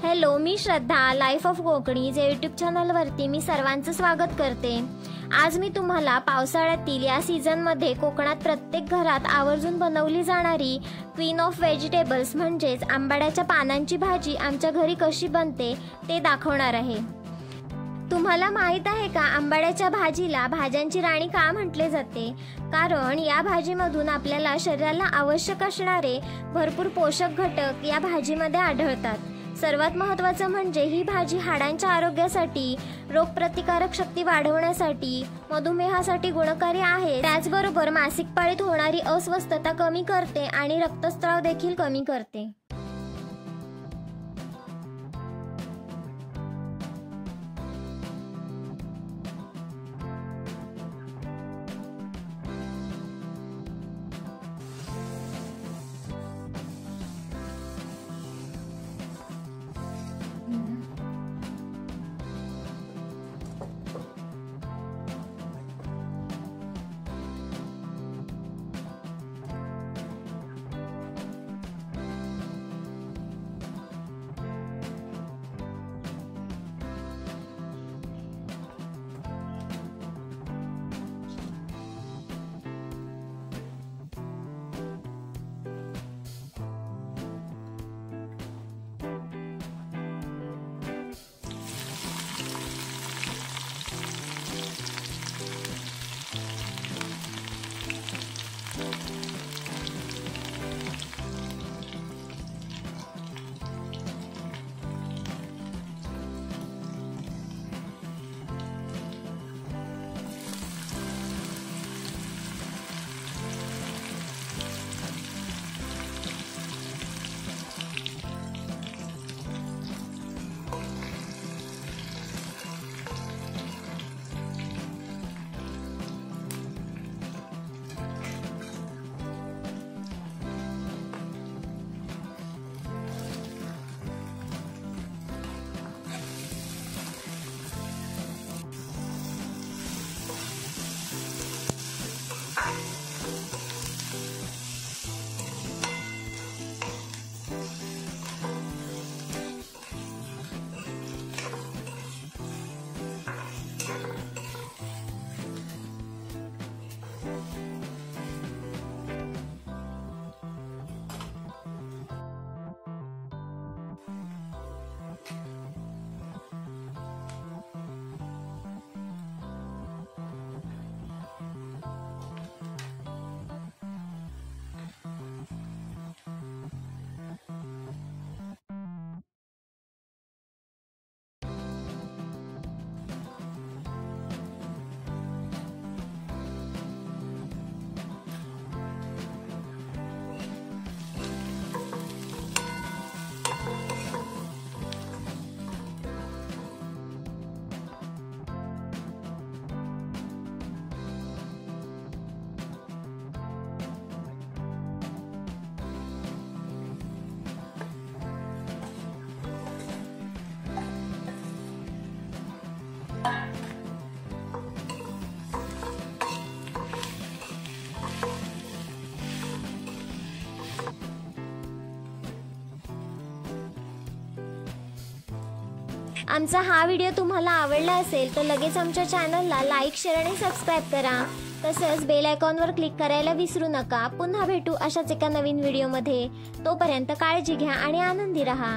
Hello, मी Shraddha life of Kokanis या YouTube चॅनलवरती मी सर्वांचं स्वागत करते। आज मी तुम्हाला पावसाळ्यातील या सीझनमध्ये कोकणात प्रत्येक घरात आवर्जून बनवली जाणारी क्वीन ऑफ व्हेजिटेबल्स म्हणजेच आंबाड्याच्या पानांची भाजी आमच्या घरी कशी बनते ते दाखवणार आहे। तुम्हाला माहित आहे का, आंबाड्याच्या भाजीला भाज्यांची राणी का म्हटले जाते? कारण या भाजीमधून आपल्याला शरीराला आवश्यक असणारे भरपूर पोषक घटक या भाजीमध्ये आढळतात। सर्वात महत्त्वाचं म्हणजे ही भाजी हाडांच्या आरोग्यासाठी, रोगप्रतिकारक शक्ती वाढवण्यासाठी, मधुमेहासाठी गुणकारी आहे। त्याचबरोबर मासिक पाळीत होणारी अस्वस्थता कमी करते आणि रक्तस्राव देखील कमी करते। आमचा हा व्हिडिओ तुम्हाला आवडला असेल तर लगेच आमच्या चॅनलला लाईक, शेअर आणि सबस्क्राईब करा। तसंच बेल आयकॉनवर क्लिक करायला विसरू नका। पुन्हा भेटू अशाच एका नवीन व्हिडिओमध्ये। तोपर्यंत काळजी घ्या आणि आनंदी रहा।